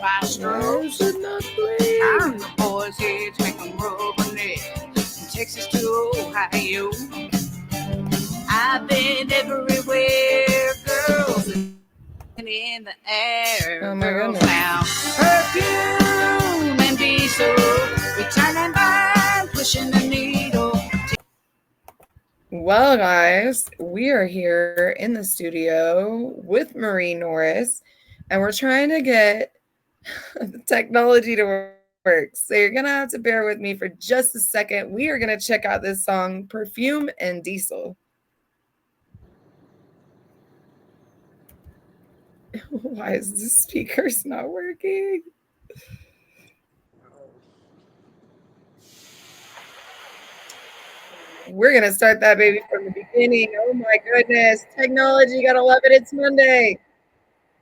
my strokes. Turn the boys' heads, make them rubberneck. From Texas to Ohio, I've been everywhere, girls, in the air. Oh my Girls goodness. now, perfume and diesel, returning back, pushing the needle. Well, guys, we are here in the studio with Marie Norris, and we're trying to get the technology to work. So you're going to have to bear with me for just a second. We are going to check out this song, Perfume and Diesel. Why is the speakers not working? We're going to start that baby from the beginning. Oh my goodness. Technology, gotta love it. It's Monday.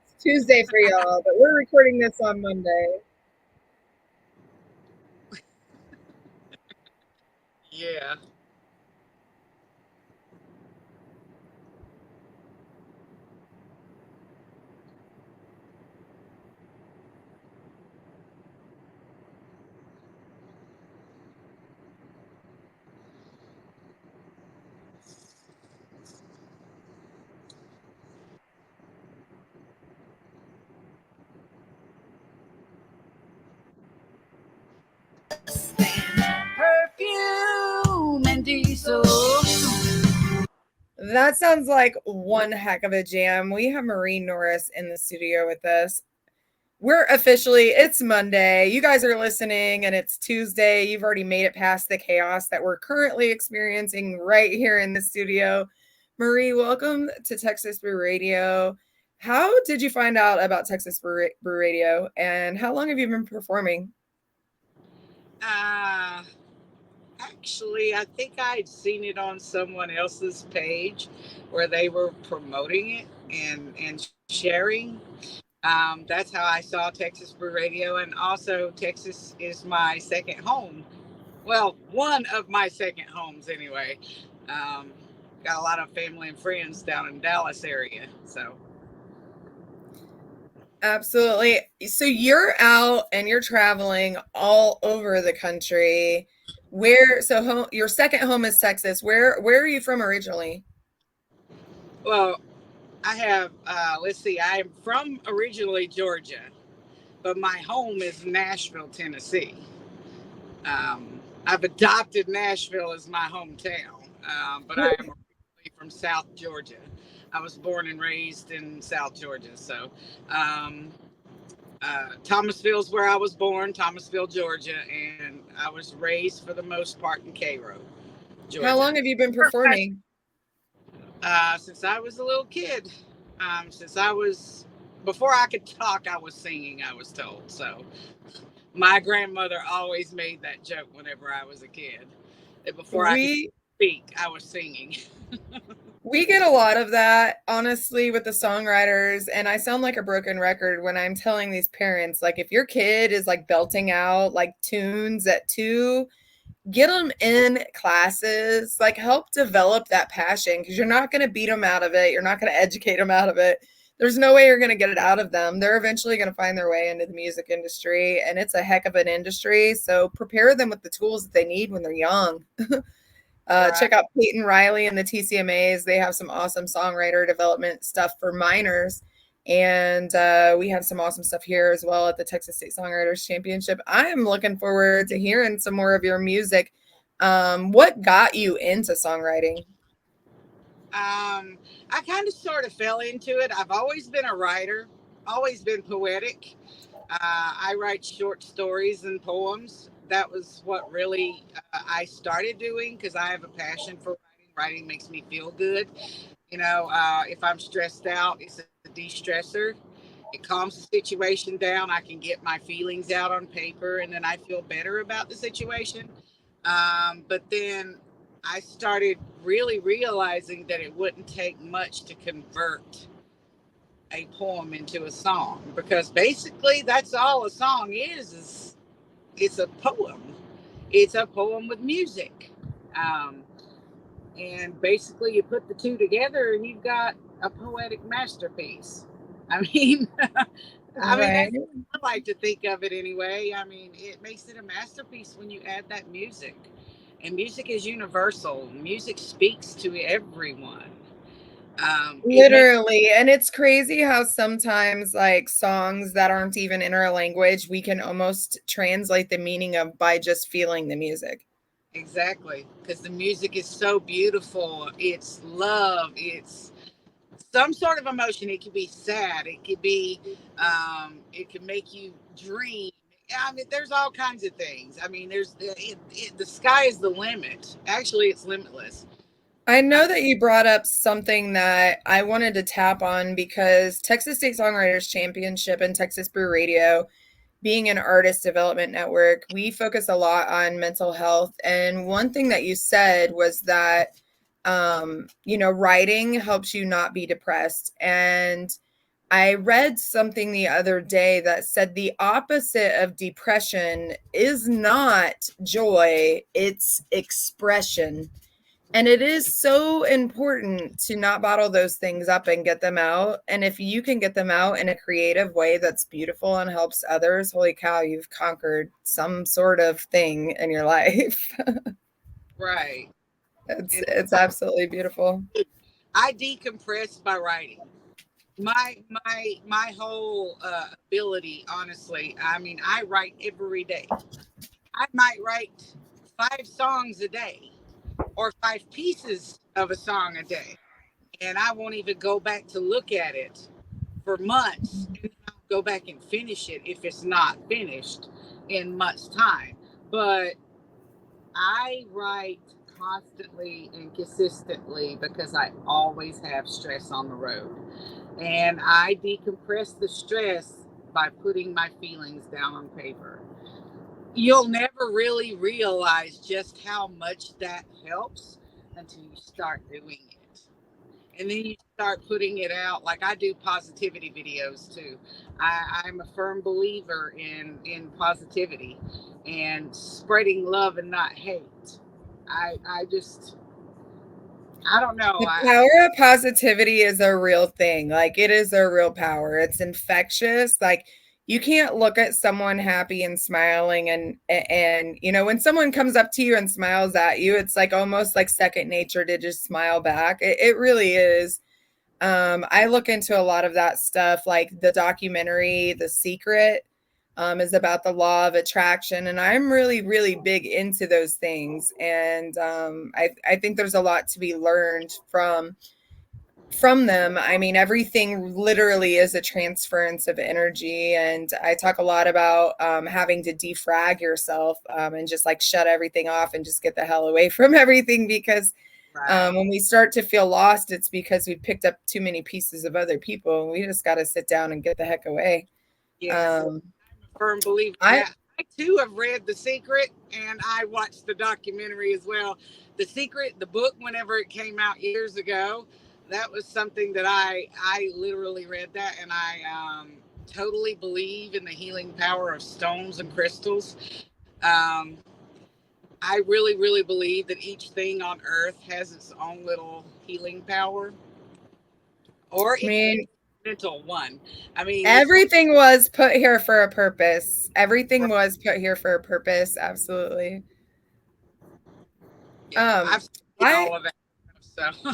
It's Tuesday for y'all, but we're recording this on Monday. Yeah. Perfume and diesel. That sounds like one heck of a jam. We have Marie Norris in the studio with us. It's Monday. You guys are listening and it's Tuesday. You've already made it past the chaos that we're currently experiencing right here in the studio. Marie, welcome to Texas Brew Radio. How did you find out about Texas Brew Radio and how long have you been performing? Actually, I think I'd seen it on someone else's page where they were promoting it and sharing. That's how I saw Texas Brew Radio. And also, Texas is my second home. Well, one of my second homes, anyway. Um, got a lot of family and friends down in Dallas area. So, Absolutely. So you're out and you're traveling all over the country. Your second home is Texas. Where are you from originally? well, I have, let's see, I am from originally Georgia, but my home is Nashville, Tennessee. I've adopted Nashville as my hometown, but I am originally from South Georgia. I was born and raised in South Georgia. So, um, Thomasville is where I was born, Thomasville, Georgia, and I was raised for the most part in Cairo, How Georgia. long have you been performing? Since I was a little kid, since I was before I could talk, I was singing. I was told so. My grandmother always made that joke whenever I was a kid. That before I could We speak, I was singing. we get a lot of that, honestly, with the songwriters, and I sound like a broken record when I'm telling these parents, like, if your kid is like belting out like tunes at 2, get them in classes, like help develop that passion because you're not going to beat them out of it. You're not going to educate them out of it. There's no way you're going to get it out of them. They're eventually going to find their way into the music industry, and it's a heck of an industry. So prepare them with the tools that they need when they're young. Check out Peyton Riley and the TCMAs. They have some awesome songwriter development stuff for minors. And we have some awesome stuff here as well at the Texas State Songwriters Championship. I am looking forward to hearing some more of your music. What got you into songwriting? I kind of sort of fell into it. I've always been a writer, always been poetic. I write short stories and poems. That was what really I started doing because I have a passion for writing. Writing makes me feel good. If I'm stressed out, it's a de-stressor. It calms the situation down. I can get my feelings out on paper and then I feel better about the situation. But then I started really realizing that it wouldn't take much to convert a poem into a song because basically that's all a song is it's a poem. It's a poem with music. Um, and basically you put the two together and you've got a poetic masterpiece. I mean, I mean, Right. that's I like to think of it anyway. I mean, it makes it a masterpiece when you add that music. And music is universal. Music speaks to everyone. It makes Literally. And it's crazy how sometimes like songs that aren't even in our language, we can almost translate the meaning of by just feeling the music. exactly because the music is so beautiful. It's love. It's some sort of emotion. It could be sad. It could be, it can make you dream. I mean, there's all kinds of things. I mean, the sky is the limit. Actually, it's limitless. I Uh, know that you brought up something that I wanted to tap on because Texas State Songwriters Championship and Texas Brew Radio, being an artist development network, we focus a lot on mental health. And one thing that you said was that, writing helps you not be depressed. And I read something the other day that said the opposite of depression is not joy, it's expression. And it is so important to not bottle those things up and get them out. And if you can get them out in a creative way that's beautiful and helps others, holy cow, you've conquered some sort of thing in your life. right. it's And it's absolutely beautiful. I decompress by writing. My whole ability, honestly. I mean, I write every day. I might write 5 songs a day or 5 pieces of a song a day, and I won't even go back to look at it for months. And then I'll go back and finish it if it's not finished in much time. But I write constantly and consistently because I always have stress on the road. And I decompress the stress by putting my feelings down on paper. You'll never really realize just how much that helps until you start doing it. And then you start putting it out. Like I do positivity videos too. I'm a firm believer in positivity and spreading love and not hate. I just I don't know. The power of positivity is a real thing. Like it is a real power. It's infectious. Like you can't look at someone happy and smiling and when someone comes up to you and smiles at you, it's like almost like second nature to just smile back. It really is. I look into a lot of that stuff, like the documentary The Secret is about the law of attraction, and I'm really, really big into those things. And I think there's a lot to be learned from them. I mean, everything literally is a transference of energy, and I talk a lot about having to defrag yourself and just like shut everything off and just get the hell away from everything because Right. when we start to feel lost, it's because we've picked up too many pieces of other people. And we just got to sit down and get the heck away. Yes. Um, Firm believer in I that. I too have read The Secret and I watched the documentary as well. The Secret, the book, whenever it came out years ago, that was something that I literally read that and I totally believe in the healing power of stones and crystals. Um, I really, really believe that each thing on earth has its own little healing power, or it could mean, be a mental one. I mean, this one, everything was put here for a purpose. Everything was put here for a purpose. Absolutely. yeah, Um, I've studied I all of that stuff, so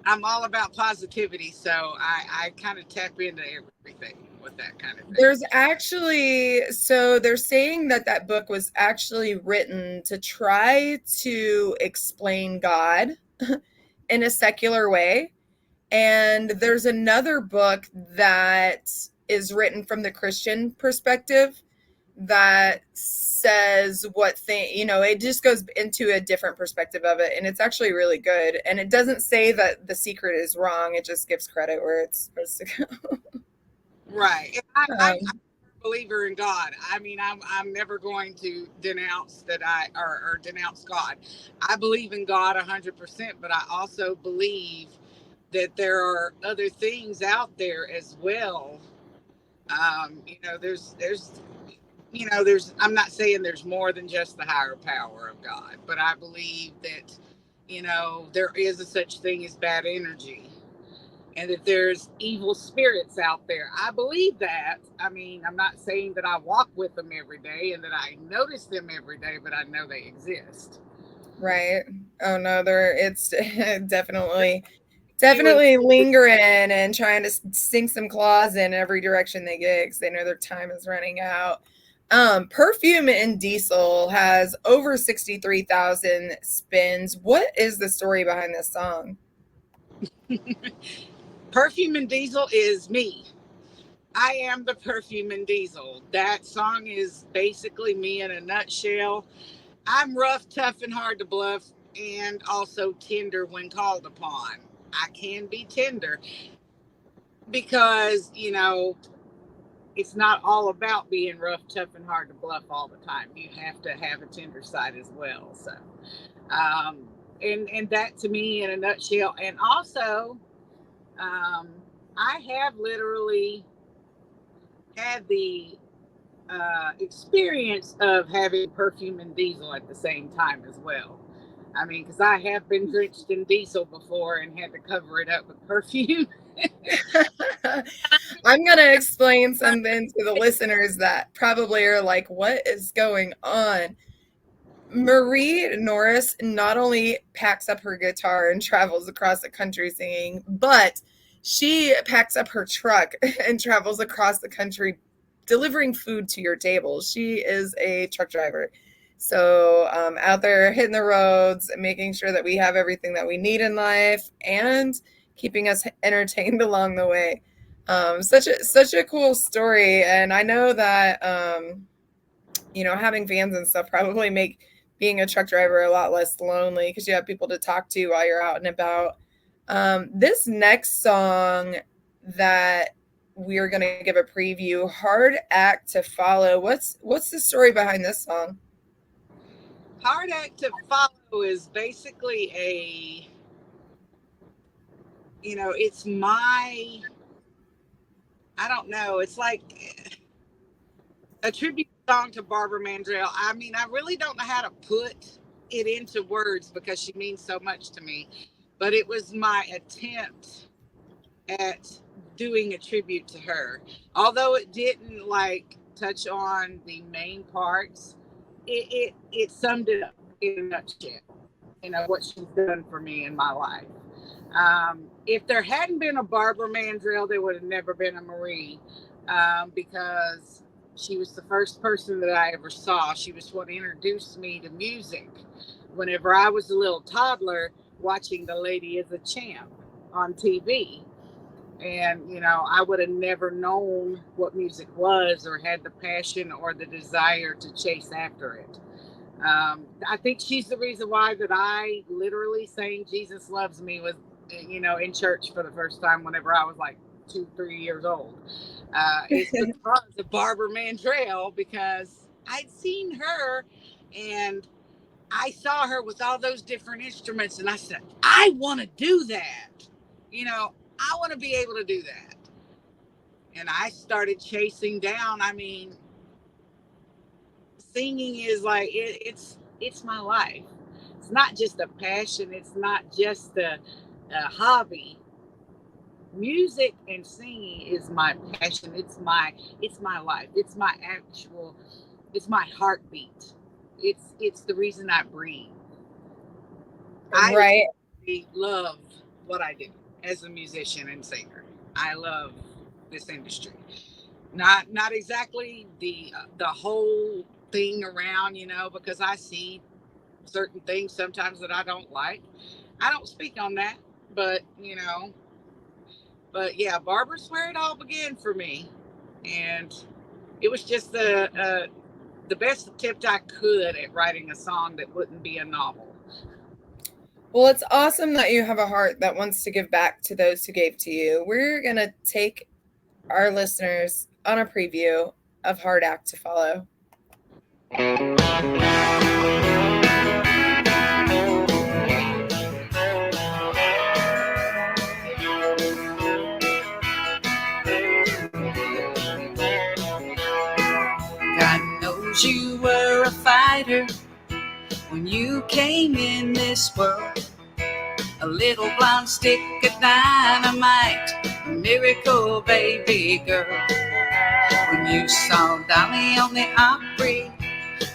I'm all about positivity. So I kind of tap into everything with that kind of thing. there's actually so they're saying that that book was actually written to try to explain God in a secular way. And there's another book that is written from the Christian perspective that says what thing, it just goes into a different perspective of it. And it's actually really good. And it doesn't say that The Secret is wrong, it just gives credit where it's supposed to go. Right. And I'm Um, a believer in God. I mean, I'm never going to denounce that or denounce God. I believe in God 100%, but I also believe that there are other things out there as well. There's I'm not saying there's more than just the higher power of God, but I believe that there is a such thing as bad energy. and that there's evil spirits out there. I believe that. I mean, I'm not saying that I walk with them every day and that I notice them every day, but I know they exist. Right. Oh no, it's definitely See, when lingering and trying to sink some claws in every direction they get because they know their time is running out. Perfume and Diesel has over 63,000 spins. What is the story behind this song? Perfume and Diesel is me. I am the Perfume and Diesel. That song is basically me in a nutshell. I'm rough, tough, and hard to bluff, and also tender when called upon. I can be tender because, it's not all about being rough, tough, and hard to bluff all the time. You have to have a tender side as well. So, um, and that to me in a nutshell. And also, I have literally had the experience of having Perfume and Diesel at the same time as well. I mean, because I have been drenched in diesel before and had to cover it up with perfume. I'm going to explain something to the listeners that probably are like, what is going on? Marie Norris not only packs up her guitar and travels across the country singing, but she packs up her truck and travels across the country delivering food to your table. She is a truck driver. So out there hitting the roads, making sure that we have everything that we need in life and keeping us entertained along the way. Such a cool story. And I know that, having fans and stuff probably make being a truck driver a lot less lonely because you have people to talk to while you're out and about. This next song that we're going to give a preview, Hard Act to Follow. What's the story behind this song? Hard Act to Follow is basically it's I don't know, it's like a tribute song to Barbara Mandrell. I mean, I really don't know how to put it into words because she means so much to me, but it was my attempt at doing a tribute to her. Although it didn't like touch on the main parts, it summed it up in a nutshell. What she's done for me in my life. If there hadn't been a Barbara Mandrell, there would have never been a Marie, because she was the first person that I ever saw. She was what introduced me to music. Whenever I was a little toddler, watching The Lady is a Champ on TV. And, I would have never known what music was or had the passion or the desire to chase after it. I think she's the reason why that I literally sang Jesus Loves Me with, in church for the first time whenever I was like 2-3 years old. It's because of Barbara Mandrell, because I'd seen her and I saw her with all those different instruments and I said, I want to do that. I want to be able to do that. And I started chasing down. I mean, singing is like, it's my life. It's not just a passion. It's not just a hobby. Music and singing is my passion. It's my life. It's my heartbeat. It's the reason I breathe. Right. I love what I do as a musician and singer. I love this industry. Not exactly the whole thing around, because I see certain things sometimes that I don't like. I don't speak on that, but yeah, Barbara's where it all began for me, and it was just the best attempt I could at writing a song that wouldn't be a novel. Well, it's awesome that you have a heart that wants to give back to those who gave to you. We're going to take our listeners on a preview of Hard Act to Follow. God knows you were a fighter when you came in this world, a little blonde stick of dynamite, a miracle baby girl. When you saw Dolly on the Opry,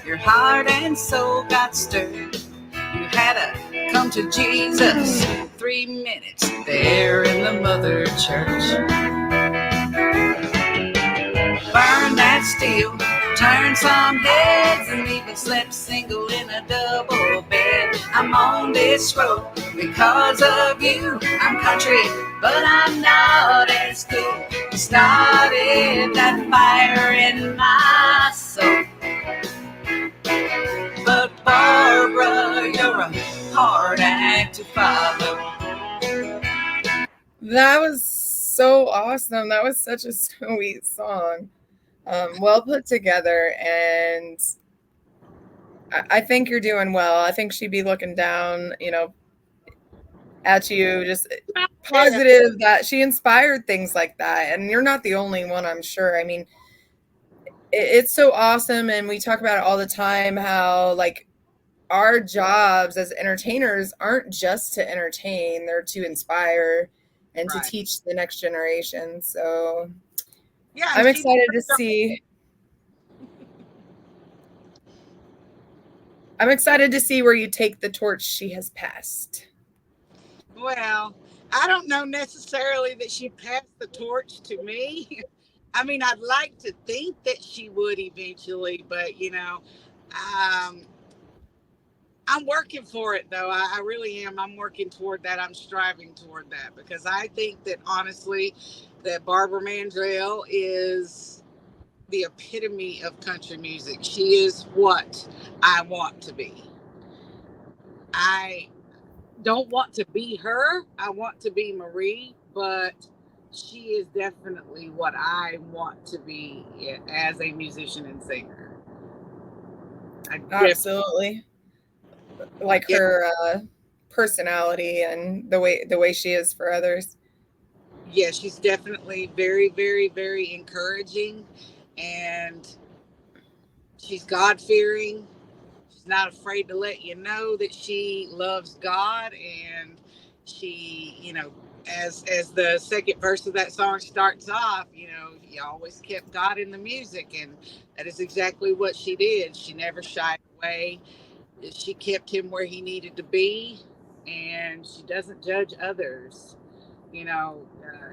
your heart and soul got stirred. You had to come to Jesus 3 minutes there in the Mother Church. Burn that steel, turn some heads, and even slept single in a double bed. I'm on this road because of you. I'm country, but I'm not as cool. You started that fire in my soul. But Barbara, you're a hard act to follow. That was so awesome. That was such a sweet song. Well put together, and I think you're doing well. I think she'd be looking down, at you, just positive that she inspired things like that. And you're not the only one, I'm sure. I mean, it's so awesome, and we talk about it all the time, how like our jobs as entertainers aren't just to entertain, they're to inspire and to teach the next generation. So yeah, I'm excited to see. I'm excited to see where you take the torch she has passed. Well, I don't know necessarily that she passed the torch to me. I mean, I'd like to think that she would eventually, but I'm working for it, though. I really am. I'm working toward that. I'm striving toward that, because I think that, honestly, that Barbara Mandrell is the epitome of country music. She is what I want to be. I don't want to be her. I want to be Marie, but she is definitely what I want to be as a musician and singer. Absolutely. Like her personality and the way she is for others. Yeah, she's definitely very, very, very encouraging, and she's God-fearing. She's not afraid to let you know that she loves God, and she, as the second verse of that song starts off, you always kept God in the music, and that is exactly what she did. She never shied away. She kept him where he needed to be, and she doesn't judge others.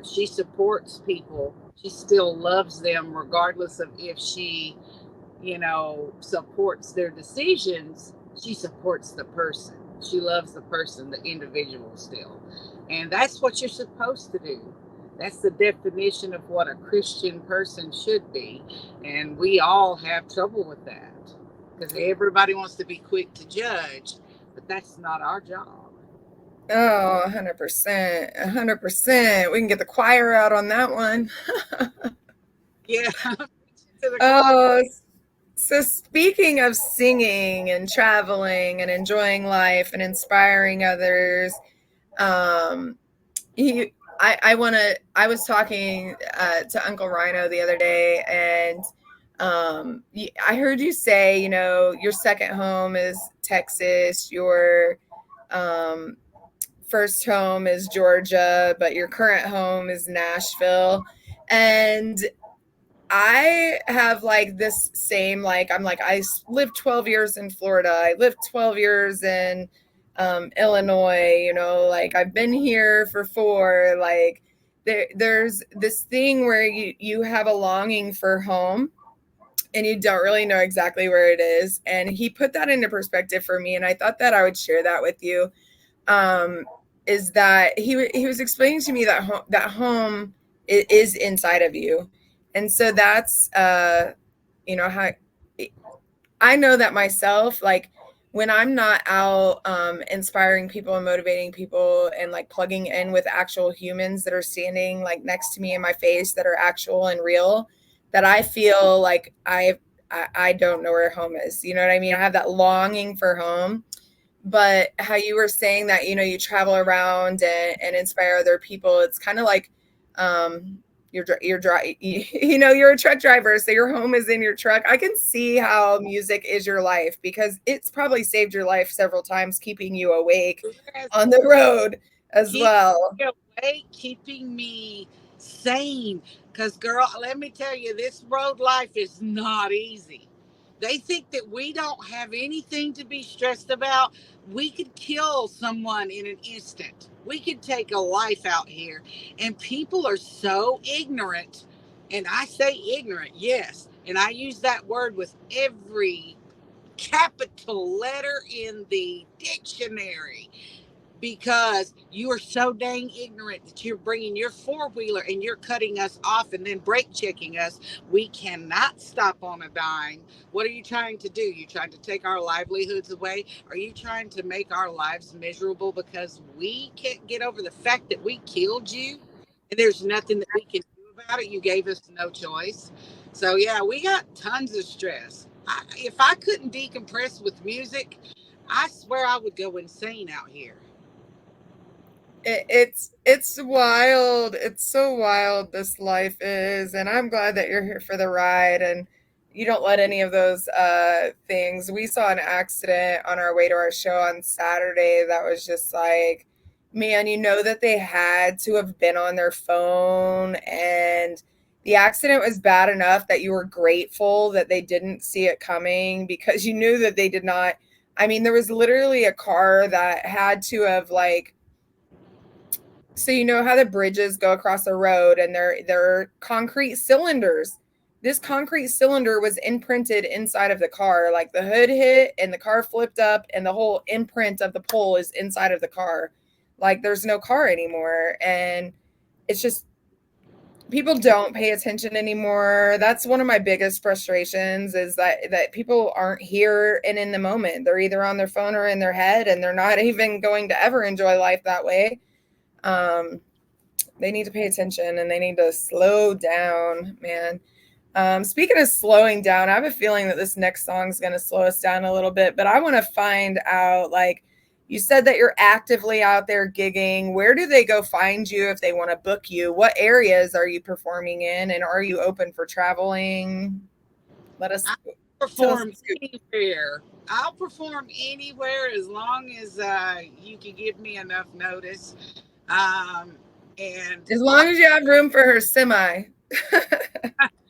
She supports people. She still loves them regardless of if she, supports their decisions. She supports the person. She loves the person, the individual still. And that's what you're supposed to do. That's the definition of what a Christian person should be. And we all have trouble with that, because everybody wants to be quick to judge, but that's not our job. Oh, 100%. 100%. We can get the choir out on that one. Yeah. Oh, so speaking of singing and traveling and enjoying life and inspiring others, I was talking to Uncle Rhino the other day, and I heard you say, your second home is Texas, your first home is Georgia, but your current home is Nashville. And I have like this same, like, I'm like, I lived 12 years in Florida. I lived 12 years in Illinois, like I've been here for 4. Like there's this thing where you have a longing for home, and you don't really know exactly where it is. And he put that into perspective for me, and I thought that I would share that with you. Is that he was explaining to me that home is inside of you. And so that's how I know that myself, like when I'm not out inspiring people and motivating people and like plugging in with actual humans that are standing like next to me in my face, that are actual and real, that I feel like I don't know where home is. You know what I mean? I have that longing for home. But how you were saying that, you travel around and inspire other people, it's kind of like you're a truck driver, so your home is in your truck. I can see how music is your life because it's probably saved your life several times, keeping you awake on the road as Keep well. me awake, keeping me sane. Because, girl, let me tell you, this road life is not easy. They think that we don't have anything to be stressed about. We could kill someone in an instant. We could take a life out here. And people are so ignorant. And I say ignorant, yes. And I use that word with every capital letter in the dictionary, because you are so dang ignorant that you're bringing your four-wheeler and you're cutting us off and then brake checking us. We cannot stop on a dime. What are you trying to do? You trying to take our livelihoods away? Are you trying to make our lives miserable because we can't get over the fact that we killed you and there's nothing that we can do about it? You gave us no choice. So yeah, we got tons of stress. If I couldn't decompress with music, I swear I would go insane out here. It's wild. It's so wild this life is, and I'm glad that you're here for the ride and you don't let any of those things. We saw an accident on our way to our show on Saturday that was just like, man, you know that they had to have been on their phone, and the accident was bad enough that you were grateful that they didn't see it coming because you knew that they did not. I mean, there was literally a car that had to have like, so you know how the bridges go across the road and they're concrete cylinders. This concrete cylinder was imprinted inside of the car. Like the hood hit and the car flipped up and the whole imprint of the pole is inside of the car. Like there's no car anymore. And it's just people don't pay attention anymore. That's one of my biggest frustrations is that people aren't here and in the moment. They're either on their phone or in their head and they're not even going to ever enjoy life that way. um they need to pay attention and they need to slow down, man. Speaking of slowing down, I have a feeling that this next song is going to slow us down a little bit, but I want to find out, like, you said that you're actively out there gigging. Where do they go find you if they want to book you? What areas are you performing in, and are you open for traveling? Let us I tell us perform the scoop. anywhere. I'll perform anywhere as long as you can give me enough notice. Um, and As long as you have room for her semi.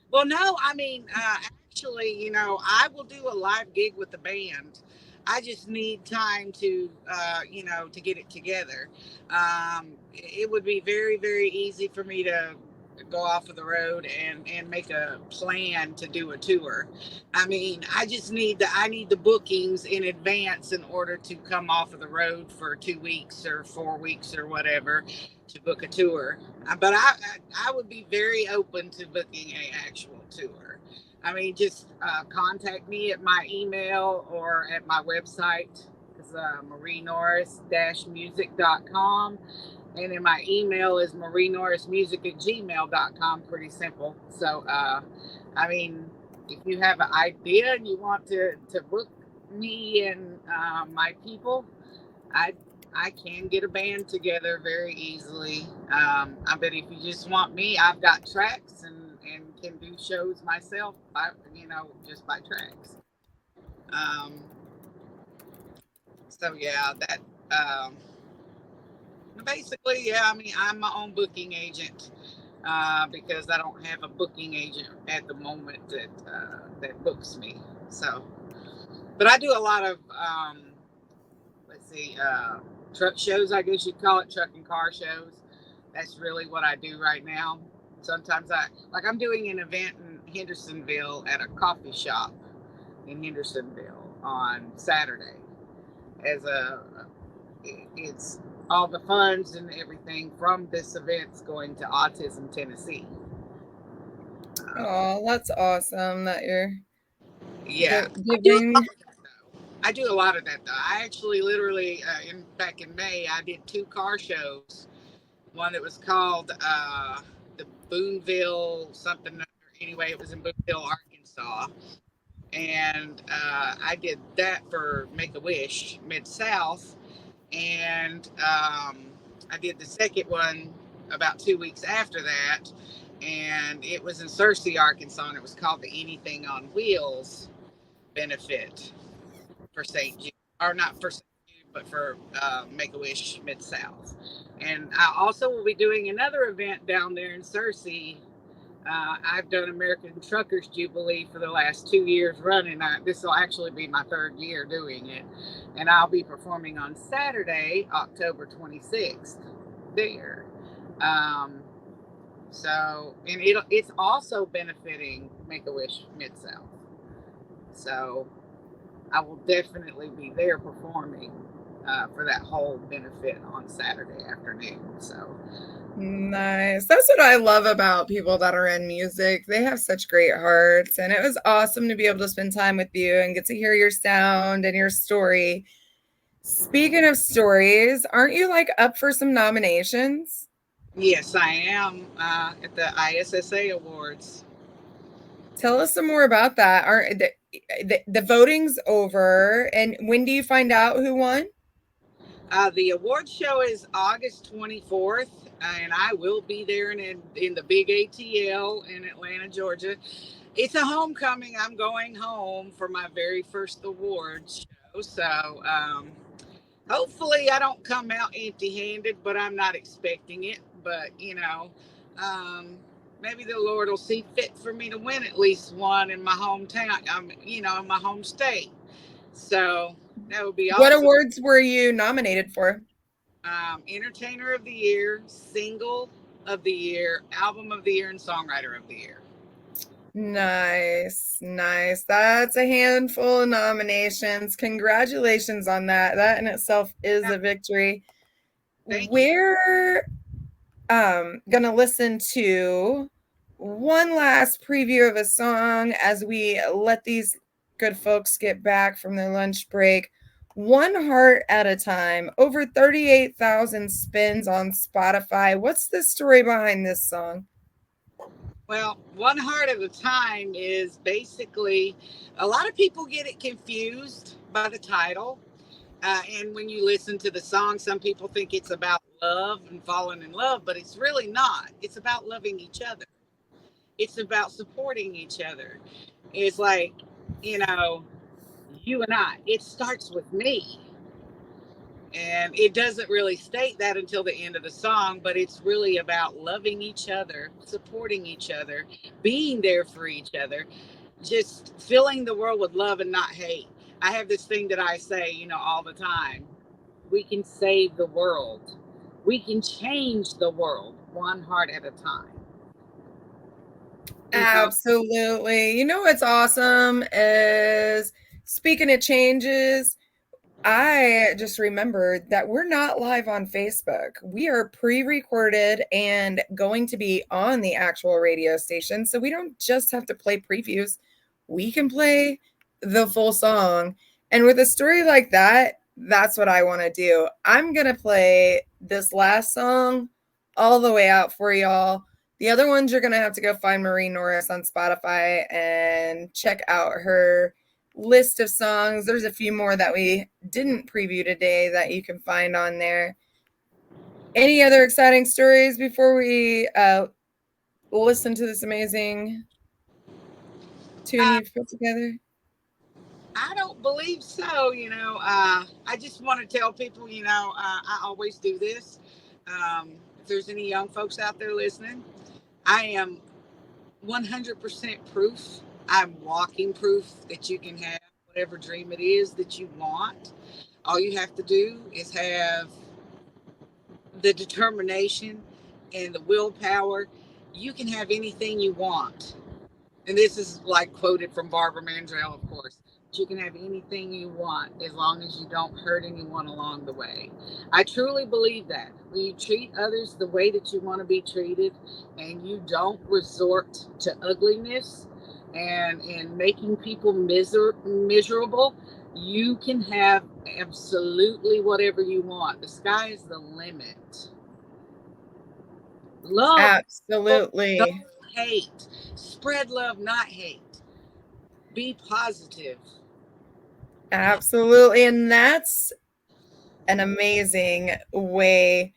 well, no, I mean, actually, I will do a live gig with the band. I just need time to, to get it together. It would be very, very easy for me to go off of the road and make a plan to do a tour. I mean, I need the bookings in advance in order to come off of the road for 2 weeks or 4 weeks or whatever to book a tour. But I would be very open to booking a actual tour. I mean, just contact me at my email or at my website. It's marienorris-music.com. And then my email is marienorrismusic@gmail.com. Pretty simple. So, I mean, if you have an idea and you want to book me and my people, I I can get a band together very easily. I bet if you just want me, I've got tracks and can do shows myself. Just by tracks. Um, so yeah, that um, basically, yeah. I mean, I'm my own booking agent because I don't have a booking agent at the moment that books me. So, but I do a lot of let's see, truck shows, I guess you'd call it, truck and car shows. That's really what I do right now. Sometimes I'm doing an event in Hendersonville at a coffee shop in Hendersonville on Saturday. As it's all the funds and everything from this event's going to Autism Tennessee. Oh, that's awesome that you're Yeah, giving. I do a lot of that though. I actually literally back in May I did 2 car shows. One that was called the Boonville something. Anyway, it was in Boonville, Arkansas, and I did that for Make a Wish Mid South, and I did the second one about 2 weeks after that, and it was in Searcy, Arkansas, and it was called the Anything on Wheels benefit for St. Jude, or not for St. Jude, but for Make a Wish Mid South. And I also will be doing another event down there in Searcy. I've done American Truckers Jubilee for the last 2 years running. This will actually be my third year doing it. And I'll be performing on Saturday, October 26th, there. Um, and it's also benefiting Make a Wish Mid South. So I will definitely be there performing for that whole benefit on Saturday afternoon. So nice. That's what I love about people that are in music. They have such great hearts, and it was awesome to be able to spend time with you and get to hear your sound and your story. Speaking of stories, aren't you like up for some nominations? yes, I am at the ISSA Awards. Tell us some more about that. Aren't the voting's over, and when do you find out who won? The award show is August 24th, and I will be there in the big ATL in Atlanta, Georgia. It's a homecoming. I'm going home for my very first award show. So hopefully I don't come out empty handed, but I'm not expecting it. But, maybe the Lord will see fit for me to win at least one in my hometown, in my home state. So that would be What awesome. awards were you nominated for? Entertainer of the Year, Single of the Year, Album of the Year, and Songwriter of the Year. Nice, nice. That's a handful of nominations. Congratulations on that. That in itself is a victory. Thank you. We're gonna listen to one last preview of a song as we let these good folks get back from their lunch break. One Heart at a Time, over 38,000 spins on Spotify. What's the story behind this song? Well, One Heart at a Time is basically a lot of people get it confused by the title. And when you listen to the song, some people think it's about love and falling in love, but it's really not. It's about loving each other, it's about supporting each other. It's like, you know, you and I, it starts with me. And it doesn't really state that until the end of the song, but it's really about loving each other, supporting each other, being there for each other, just filling the world with love and not hate. I have this thing that I say, all the time. We can save the world. We can change the world one heart at a time. You know, Absolutely. You know what's awesome is, speaking of changes, I just remembered that we're not live on Facebook. We are pre-recorded and going to be on the actual radio station. So we don't just have to play previews. We can play the full song. And with a story like that, that's what I want to do. I'm going to play this last song all the way out for y'all. The other ones, you're going to have to go find Marie Norris on Spotify and check out her list of songs. There's a few more that we didn't preview today that you can find on there. Any other exciting stories before we listen to this amazing tune you've put together? I don't believe so. I just want to tell people, I always do this. If there's any young folks out there listening, I am 100% proof. I'm walking proof that you can have whatever dream it is that you want. All you have to do is have the determination and the willpower. You can have anything you want. And this is like quoted from Barbara Mandrell, of course. You can have anything you want as long as you don't hurt anyone along the way. I truly believe that. When you treat others the way that you want to be treated and you don't resort to ugliness and making people miserable, you can have absolutely whatever you want. The sky is the limit. Love, not Absolutely. hate. Spread love, not hate. Be positive. Absolutely. And that's an amazing way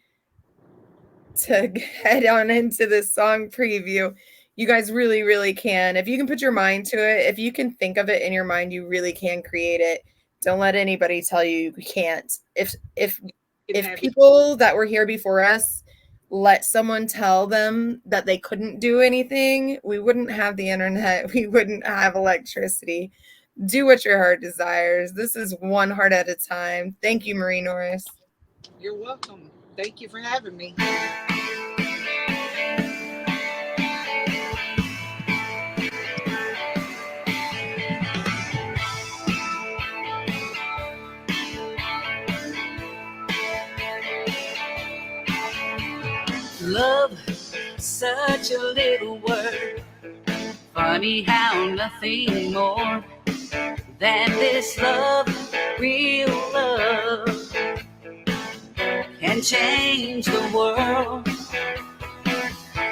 to head on into this song preview. You guys really, really can. If you can put your mind to it, if you can think of it in your mind, you really can create it. Don't let anybody tell you you can't. If people that were here before us let someone tell them that they couldn't do anything, we wouldn't have the internet, we wouldn't have electricity. Do what your heart desires. This is one heart at a time. Thank you, Marie Norris. You're welcome. Thank you for having me. Love, such a little word. Funny how nothing more than this love, real love, can change the world.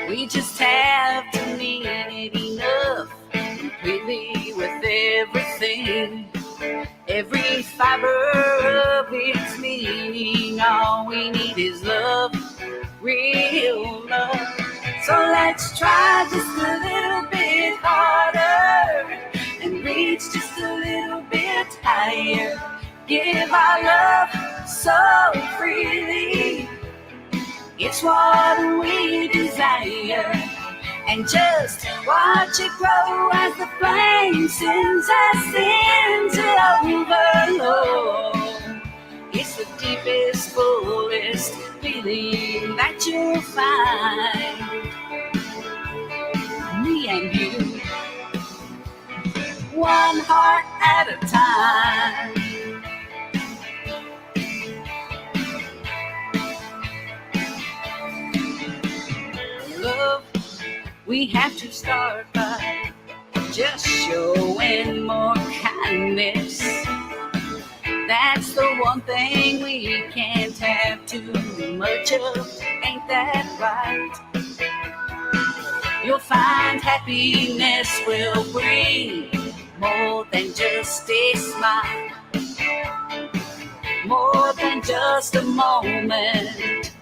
We just have to mean it enough, completely with everything. Every fiber of its meaning, all we need is love, real love. So let's try just a little bit harder and reach just a little bit higher. Give our love so freely, it's what we desire. And just watch it grow as the flame sends us into overload. It's the deepest, fullest feeling that you'll find. Me and you, one heart at a time. Love, we have to start by just showing more kindness. That's the one thing we can't have too much of, ain't that right? You'll find happiness will bring more than just a smile, more than just a moment.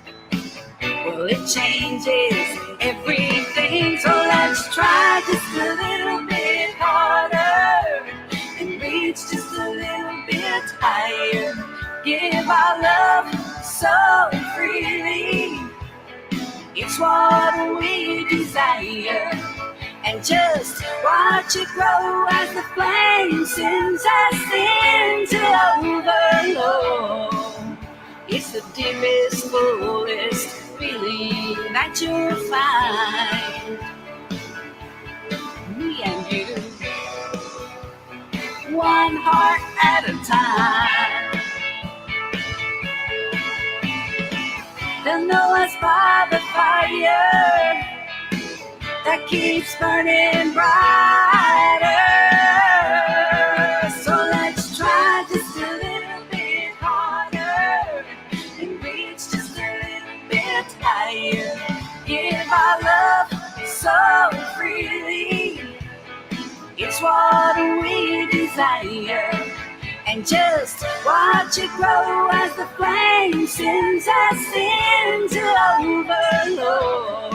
Well, it changes everything, so let's try just a little bit harder and reach just a little bit higher. Give our love so freely, it's what we desire. And just watch it grow as the flame sends us into overload. It's the deepest, fullest feeling that you'll find. Me and you, one heart at a time. They'll know us by the fire that keeps burning brighter. So let's try just a little bit harder and reach just a little bit higher. Give our love so freely, it's what we desire. And just watch it grow as the flame sends us into overload.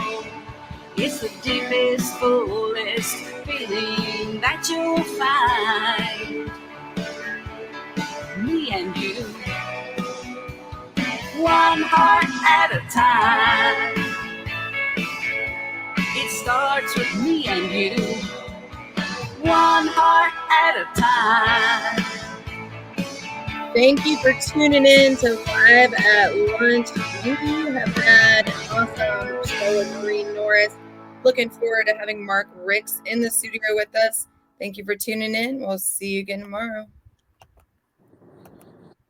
It's the deepest, fullest feeling that you'll find. Me and you, one heart at a time. It starts with me and you, one heart at a time. Thank you for tuning in to Live at Lunch. You have had an awesome show with Marie Norris. Looking forward to having Mark Ricks in the studio with us. Thank you for tuning in. We'll see you again tomorrow.